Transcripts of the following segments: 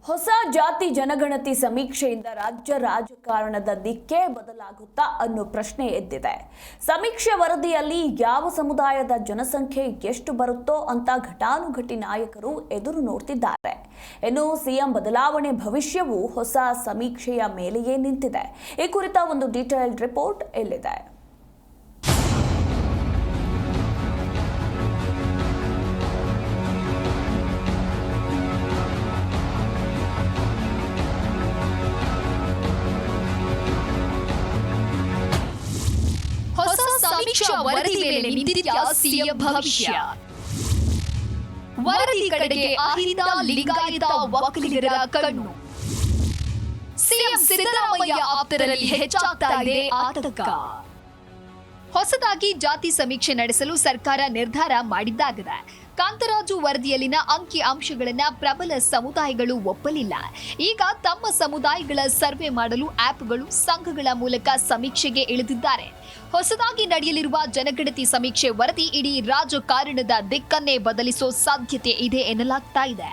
ಹೊಸ ಜಾತಿ ಜನಗಣತಿ ಸಮೀಕ್ಷೆಯಿಂದ ರಾಜ್ಯ ರಾಜಕಾರಣದ ದಿಕ್ಕೇ ಬದಲಾಗುತ್ತಾ ಅನ್ನೋ ಪ್ರಶ್ನೆ ಎದ್ದಿದೆ. ಸಮೀಕ್ಷೆ ವರದಿಯಲ್ಲಿ ಯಾವ ಸಮುದಾಯದ ಜನಸಂಖ್ಯೆ ಎಷ್ಟು ಬರುತ್ತೋ ಅಂತ ಘಟಾನುಘಟಿ ನಾಯಕರು ಎದುರು ನೋಡ್ತಿದ್ದಾರೆ. ಇನ್ನು ಸಿಎಂ ಬದಲಾವಣೆ ಭವಿಷ್ಯವು ಹೊಸ ಸಮೀಕ್ಷೆಯ ಮೇಲೆಯೇ ನಿಂತಿದೆ. ಈ ಕುರಿತ ಒಂದು ಡೀಟೇಲ್ಡ್ ರಿಪೋರ್ಟ್ ಇಲ್ಲಿದೆ. ಸಮೀಕ್ಷಾ ವರದಿ ಮೇಲೆ ನಿಂತಿದ್ದ ಸಿಎಂ ಭವಿಷ್ಯ. ವರದಿ ಕಡೆಗೆ ಅಹಿಂದ ಲಿಂಗಾಯತ ಒಕ್ಕಲಿಗರ ಕಣ್ಣು. ಸಿಎಂ ಸಿದ್ದರಾಮಯ್ಯ ಆಪ್ತರಲ್ಲಿ ಹೆಚ್ಚಾಗ್ತಾ ಇದೆ ಆತಂಕ. ಹೊಸದಾಗಿ ಜಾತಿ ಸಮೀಕ್ಷೆ ನಡೆಸಲು ಸರ್ಕಾರ ನಿರ್ಧಾರ ಮಾಡಿದ್ದಾಗಿದೆ. ಕಾಂತರಾಜು ವರದಿಯಲ್ಲಿನ ಅಂಕಿ ಅಂಶಗಳನ್ನ ಪ್ರಬಲ ಸಮುದಾಯಗಳು ಒಪ್ಪಲಿಲ್ಲ. ಈಗ ತಮ್ಮ ಸಮುದಾಯಗಳ ಸರ್ವೆ ಮಾಡಲು ಆಪ್ಗಳು, ಸಂಘಗಳ ಮೂಲಕ ಸಮೀಕ್ಷೆಗೆ ಇಳಿದಿದ್ದಾರೆ. ಹೊಸದಾಗಿ ನಡೆಯಲಿರುವ ಜನಗಣತಿ ಸಮೀಕ್ಷೆ ವರದಿ ಇಡೀ ರಾಜಕಾರಣದ ದಿಕ್ಕನ್ನೇ ಬದಲಿಸೋ ಸಾಧ್ಯತೆ ಇದೆ ಎನ್ನಲಾಗ್ತಾ ಇದೆ.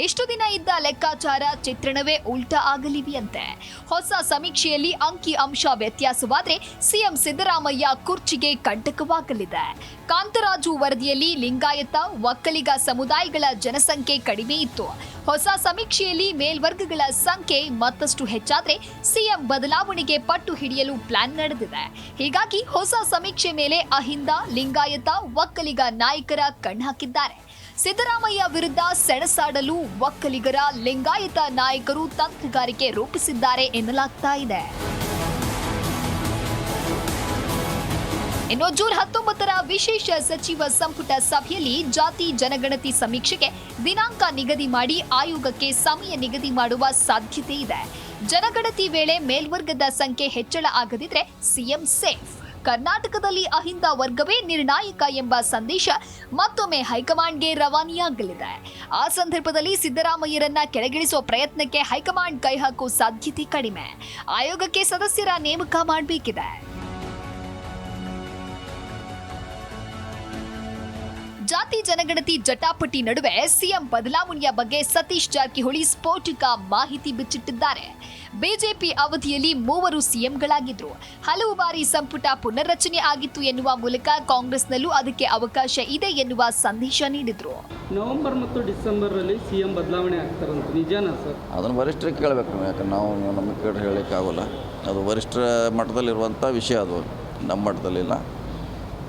ಇಷ್ಟು ದಿನ ಇದ್ದ ಲೆಕ್ಕಾಚಾರ ಚಿತ್ರಣವೇ ಉಲ್ಟಾ ಆಗಲಿವೆಯಂತೆ. ಹೊಸ ಸಮೀಕ್ಷೆಯಲ್ಲಿ ಅಂಕಿ ಅಂಶ ವ್ಯತ್ಯಾಸವಾದ್ರೆ ಸಿಎಂ ಸಿದ್ದರಾಮಯ್ಯ ಕುರ್ಚಿಗೆ ಕಂಟಕವಾಗಲಿದೆ. ಕಾಂತರಾಜು ವರದಿಯಲ್ಲಿ ಲಿಂಗಾಯತ, ಒಕ್ಕಲಿಗ ಸಮುದಾಯಗಳ ಜನಸಂಖ್ಯೆ ಕಡಿಮೆ ಇತ್ತು. ಹೊಸ ಸಮೀಕ್ಷೆಯಲ್ಲಿ ಮೇಲ್ವರ್ಗಗಳ ಸಂಖ್ಯೆ ಮತ್ತಷ್ಟು ಹೆಚ್ಚಾದ್ರೆ ಸಿಎಂ ಬದಲಾವಣೆಗೆ ಪಟ್ಟು ಹಿಡಿಯಲು ಪ್ಲಾನ್ ನಡೆದಿದೆ. ಹೀಗಾಗಿ ಹೊಸ ಸಮೀಕ್ಷೆ ಮೇಲೆ ಅಹಿಂದ, ಲಿಂಗಾಯತ, ಒಕ್ಕಲಿಗ ನಾಯಕರ ಕಣ್ಣಾಕಿದ್ದಾರೆ. ಸಿದ್ದರಾಮಯ್ಯ ವಿರುದ್ಧ ಸೆಣಸಾಡಲು ಒಕ್ಕಲಿಗರ, ಲಿಂಗಾಯತ ನಾಯಕರು ತಂತ್ರಗಾರಿಕೆ ರೂಪಿಸಿದ್ದಾರೆ ಎನ್ನಲಾಗ್ತಾ ಇದೆ. ಇನ್ನು ಜೂನ್ 19ರ ವಿಶೇಷ ಸಚಿವ ಸಂಪುಟ ಸಭೆಯಲ್ಲಿ ಜಾತಿ ಜನಗಣತಿ ಸಮೀಕ್ಷೆಗೆ ದಿನಾಂಕ ನಿಗದಿ ಮಾಡಿ ಆಯೋಗಕ್ಕೆ ಸಮಯ ನಿಗದಿ ಮಾಡುವ ಸಾಧ್ಯತೆ ಇದೆ. ಜನಗಣತಿ ವೇಳೆ ಮೇಲ್ವರ್ಗದ ಸಂಖ್ಯೆ ಹೆಚ್ಚಳ ಆಗದಿದ್ರೆ ಸಿಎಂ ಸೇಫ್. ಕರ್ನಾಟಕದಲ್ಲಿ ಅಹಿಂದ ವರ್ಗವೇ ನಿರ್ಣಾಯಕ ಎಂಬ ಸಂದೇಶ ಮತ್ತೊಮ್ಮೆ ಹೈಕಮಾಂಡ್ಗೆ ರವಾನೆಯಾಗಲಿದೆ. ಆ ಸಂದರ್ಭದಲ್ಲಿ ಸಿದ್ದರಾಮಯ್ಯರನ್ನ ಕೆಳಗಿಳಿಸುವ ಪ್ರಯತ್ನಕ್ಕೆ ಹೈಕಮಾಂಡ್ ಕೈ ಹಾಕುವ ಸಾಧ್ಯತೆ ಕಡಿಮೆ. ಆಯೋಗಕ್ಕೆ ಸದಸ್ಯರ ನೇಮಕ ಮಾಡಬೇಕಿದೆ. ಜಾತಿ ಜನಗಣತಿ ಜಟಾಪಟಿ ನಡುವೆ ಸಿಎಂ ಬದಲಾವಣೆಯ ಬಗ್ಗೆ ಸತೀಶ್ ಜಾರಕಿಹೊಳಿ ಸ್ಫೋಟಕ ಮಾಹಿತಿ ಬಿಚ್ಚಿಟ್ಟಿದ್ದಾರೆ. ಬಿಜೆಪಿ ಅವಧಿಯಲ್ಲಿ 3 ಸಿಎಂಗಳಾಗಿದ್ರು. ಹಲವು ಬಾರಿ ಸಂಪುಟ ಪುನರ್ರಚನೆ ಆಗಿತ್ತು ಎನ್ನುವ ಮೂಲಕ ಕಾಂಗ್ರೆಸ್ನಲ್ಲೂ ಅದಕ್ಕೆ ಅವಕಾಶ ಇದೆ ಎನ್ನುವ ಸಂದೇಶ ನೀಡಿದ್ರು. ನವೆಂಬರ್ ಮತ್ತು ಡಿಸೆಂಬರ್ ಅಲ್ಲಿ ಸಿಎಂ ಬದಲಾವಣೆ ಆಗ್ತಾರಂತ ನಿಜಾನಾ ಸರ್? ಅದನ್ನು ವರಿಷ್ಠರಿಗೆ ಕೇಳಬೇಕು. ಯಾಕಂದ್ರೆ ನಾವು ನಮ್ಮ ಕಡೆ ಹೇಳಲಿಕ್ಕೆ ಆಗೋಲ್ಲ. ಅದು ವರಿಷ್ಠರ ಮಟ್ಟದಲ್ಲಿರುವಂಥ ವಿಷಯ, ಅದು ನಮ್ಮ ಮಟ್ಟದಲ್ಲಿಲ್ಲ.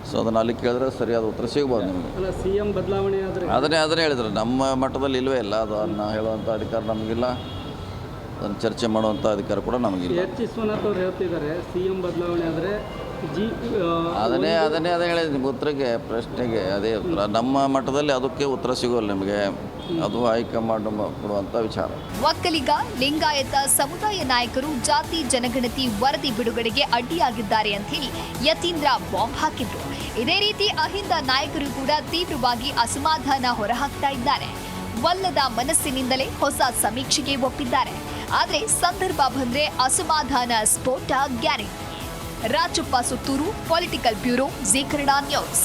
ಸೊ ಅದನ್ನು ಅಲ್ಲಿ ಕೇಳಿದ್ರೆ ಸರಿಯಾದ ಉತ್ತರ ಸಿಗ್ಬೋದು ನಿಮಗೆ. ಅಲ್ಲ, ಸಿಎಂ ಬದಲಾವಣೆ ಆದರೆ ಅದನ್ನೇ ಹೇಳಿದ್ರು. ನಮ್ಮ ಮಟ್ಟದಲ್ಲಿ ಇಲ್ಲವೇ ಇಲ್ಲ. ಅದನ್ನು ಹೇಳುವಂಥ ಅಧಿಕಾರ ನಮಗಿಲ್ಲ. ಅದನ್ನು ಚರ್ಚೆ ಮಾಡುವಂಥ ಅಧಿಕಾರ ಕೂಡ ನಮಗಿಲ್ಲ. ಎಚ್ ವಿಶ್ವನಾಥ್ ಅವರು ಹೇಳ್ತಿದ್ದಾರೆ ಸಿಎಂ ಬದಲಾವಣೆ ಆದರೆ ಅದೇ ಹೇಳಿದ್ರು ನಿಮ್ಗೆ ಉತ್ತರಕ್ಕೆ, ಪ್ರಶ್ನೆಗೆ ಅದೇ ಉತ್ತರ. ನಮ್ಮ ಮಟ್ಟದಲ್ಲಿ ಅದಕ್ಕೆ ಉತ್ತರ ಸಿಗೋಲ್ಲ ನಿಮಗೆ. ಅದು ಹೈಕಮಾಂಡ್ ಕೊಡುವಂಥ ವಿಚಾರ. ಒಕ್ಕಲಿಗ, ಲಿಂಗಾಯತ ಸಮುದಾಯ ನಾಯಕರು ಜಾತಿ ಜನಗಣತಿ ವರದಿ ಬಿಡುಗಡೆಗೆ ಅಡ್ಡಿಯಾಗಿದ್ದಾರೆ ಅಂತ ಹೇಳಿ ಯತೀಂದ್ರ ಬಾಂಬ್ ಹಾಕಿದ್ರು. ಇದೇ ರೀತಿ ಅಹಿಂದ ನಾಯಕರು ಕೂಡ ತೀವ್ರವಾಗಿ ಅಸಮಾಧಾನ ಹೊರಹಾಕ್ತಾ ಇದ್ದಾರೆ. ಒಲ್ಲದ ಮನಸ್ಸಿನಿಂದಲೇ ಹೊಸ ಸಮೀಕ್ಷೆಗೆ ಒಪ್ಪಿದ್ದಾರೆ. ಆದರೆ ಸಂದರ್ಭ ಬಂದ್ರೆ ಅಸಮಾಧಾನ ಸ್ಫೋಟ guarantee. Rajappa Suttur, political bureau, Zee Kannada news.